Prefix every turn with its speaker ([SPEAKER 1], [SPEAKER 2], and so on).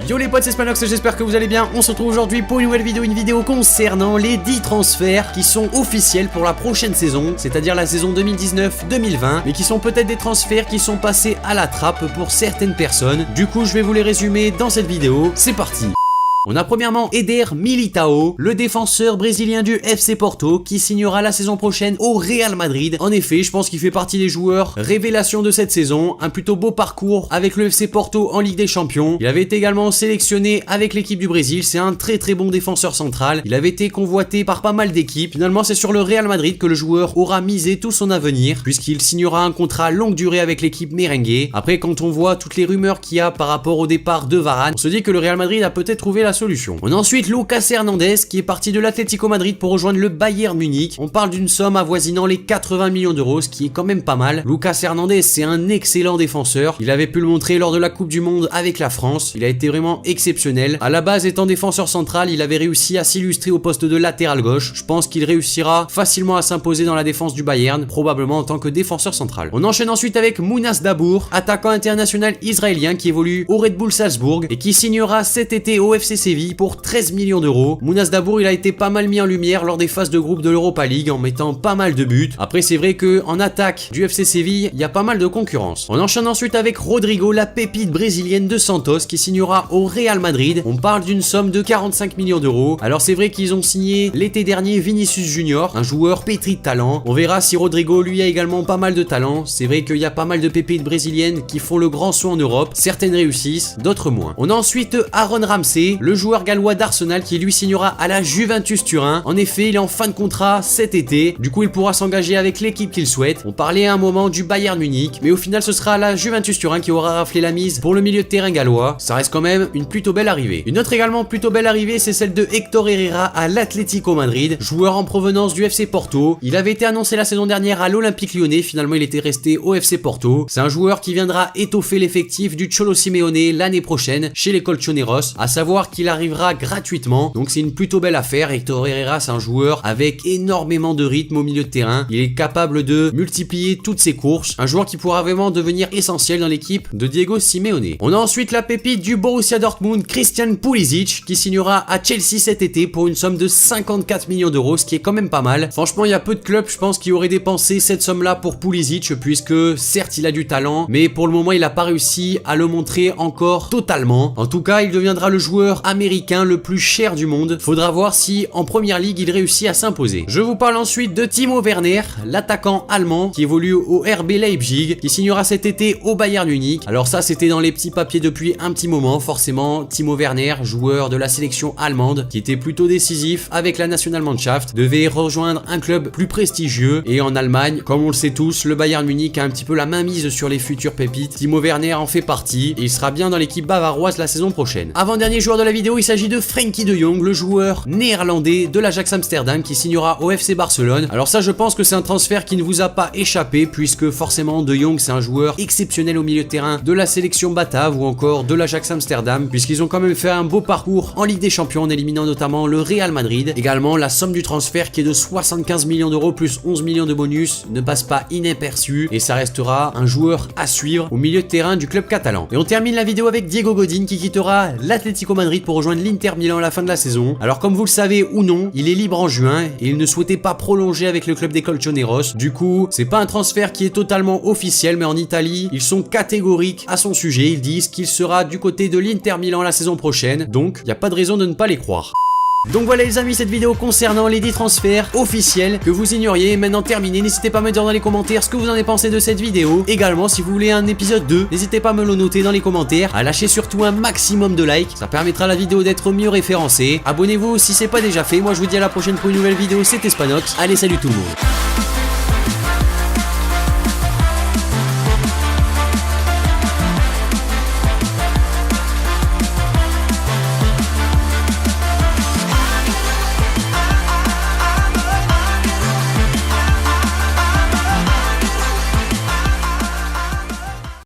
[SPEAKER 1] Yo les potes, c'est Spanox, j'espère que vous allez bien. On se retrouve aujourd'hui pour une nouvelle vidéo, concernant les 10 transferts qui sont officiels pour la prochaine saison, c'est-à-dire la saison 2019-2020, mais qui sont peut-être des transferts qui sont passés à la trappe pour certaines personnes. Du coup, je vais vous les résumer dans cette vidéo. C'est parti. On a premièrement Eder Militao, le défenseur brésilien du FC Porto qui signera la saison prochaine au Real Madrid. En effet, je pense qu'il fait partie des joueurs révélation de cette saison, un plutôt beau parcours avec le FC Porto en Ligue des Champions. Il avait été également sélectionné avec l'équipe du Brésil, c'est un très bon défenseur central. Il avait été convoité par pas mal d'équipes. Finalement, c'est sur le Real Madrid que le joueur aura misé tout son avenir puisqu'il signera un contrat longue durée avec l'équipe merengue. Après, quand on voit toutes les rumeurs qu'il y a par rapport au départ de Varane, on se dit que le Real Madrid a peut-être trouvé la solution. On a ensuite Lucas Hernandez qui est parti de l'Atlético Madrid pour rejoindre le Bayern Munich. On parle d'une somme avoisinant les 80 millions d'euros, ce qui est quand même pas mal. Lucas Hernandez, c'est un excellent défenseur. Il avait pu le montrer lors de la Coupe du Monde avec la France. Il a été vraiment exceptionnel. À la base, étant défenseur central, il avait réussi à s'illustrer au poste de latéral gauche. Je pense qu'il réussira facilement à s'imposer dans la défense du Bayern, probablement en tant que défenseur central. On enchaîne ensuite avec Mounas Dabour, attaquant international israélien qui évolue au Red Bull Salzbourg et qui signera cet été au FC Séville pour 13 millions d'euros. Mounas Dabour, il a été pas mal mis en lumière lors des phases de groupe de l'Europa League en mettant pas mal de buts. Après, c'est vrai que en attaque du FC Séville, il y a pas mal de concurrence. On enchaîne ensuite avec Rodrigo, la pépite brésilienne de Santos qui signera au Real Madrid. On parle d'une somme de 45 millions d'euros. Alors c'est vrai qu'ils ont signé l'été dernier Vinicius Junior, un joueur pétri de talent. On verra si Rodrigo lui a également pas mal de talent. C'est vrai qu'il y a pas mal de pépites brésiliennes qui font le grand saut en Europe. Certaines réussissent, d'autres moins. On a ensuite Aaron Ramsey, le joueur gallois d'Arsenal qui lui signera à la Juventus Turin. En effet, il est en fin de contrat cet été. Du coup, il pourra s'engager avec l'équipe qu'il souhaite. On parlait à un moment du Bayern Munich, mais au final, ce sera la Juventus Turin qui aura raflé la mise pour le milieu de terrain gallois. Ça reste quand même une plutôt belle arrivée. Une autre également plutôt belle arrivée, c'est celle de Héctor Herrera à l'Atlético Madrid, joueur en provenance du FC Porto. Il avait été annoncé la saison dernière à l'Olympique Lyonnais. Finalement, il était resté au FC Porto. C'est un joueur qui viendra étoffer l'effectif du Cholo Simeone l'année prochaine chez les Colchoneros, à savoir qu'il arrivera gratuitement, donc c'est une plutôt belle affaire. Héctor Herrera, c'est un joueur avec énormément de rythme au milieu de terrain, il est capable de multiplier toutes ses courses, un joueur qui pourra vraiment devenir essentiel dans l'équipe de Diego Simeone. On a ensuite la pépite du Borussia Dortmund, Christian Pulisic, qui signera à Chelsea cet été pour une somme de 54 millions d'euros, ce qui est quand même pas mal. Franchement, il y a peu de clubs, je pense, qui auraient dépensé cette somme-là pour Pulisic, puisque certes il a du talent, mais pour le moment il n'a pas réussi à le montrer encore totalement. En tout cas, il deviendra le joueur américain le plus cher du monde. Faudra voir si en première ligue il réussit à s'imposer. Je vous parle ensuite de Timo Werner, l'attaquant allemand qui évolue au RB Leipzig, qui signera cet été au Bayern Munich. Alors ça, c'était dans les petits papiers depuis un petit moment. Forcément, Timo Werner, joueur de la sélection allemande, qui était plutôt décisif avec la Nationalmannschaft, devait rejoindre un club plus prestigieux. Et en Allemagne, comme on le sait tous, le Bayern Munich a un petit peu la main mise sur les futures pépites. Timo Werner en fait partie et il sera bien dans l'équipe bavaroise la saison prochaine. Avant-dernier joueur de la vidéo, il s'agit de Frenkie de Jong, le joueur néerlandais de l'Ajax Amsterdam qui signera au FC Barcelone. Alors ça, je pense que c'est un transfert qui ne vous a pas échappé puisque forcément de Jong, c'est un joueur exceptionnel au milieu de terrain de la sélection batave ou encore de l'Ajax Amsterdam, puisqu'ils ont quand même fait un beau parcours en Ligue des Champions en éliminant notamment le Real Madrid. Également, la somme du transfert qui est de 75 millions d'euros plus 11 millions de bonus ne passe pas inaperçu et ça restera un joueur à suivre au milieu de terrain du club catalan. Et on termine la vidéo avec Diego Godin qui quittera l'Atlético Madrid pour rejoindre l'Inter Milan à la fin de la saison. Alors comme vous le savez ou non, il est libre en juin et il ne souhaitait pas prolonger avec le club des Colchoneros. Du coup, c'est pas un transfert qui est totalement officiel, mais en Italie, ils sont catégoriques à son sujet. Ils disent qu'il sera du côté de l'Inter Milan la saison prochaine. Donc, il n'y a pas de raison de ne pas les croire. Donc voilà les amis, cette vidéo concernant les 10 transferts officiels que vous ignoriez est maintenant terminée. N'hésitez pas à me dire dans les commentaires ce que vous en avez pensé de cette vidéo. Également, si vous voulez un épisode 2, n'hésitez pas à me le noter dans les commentaires, à lâcher surtout un maximum de likes, ça permettra à la vidéo d'être mieux référencée. Abonnez-vous si c'est pas déjà fait. Moi je vous dis à la prochaine pour une nouvelle vidéo, c'était Spanox. Allez, salut tout le monde.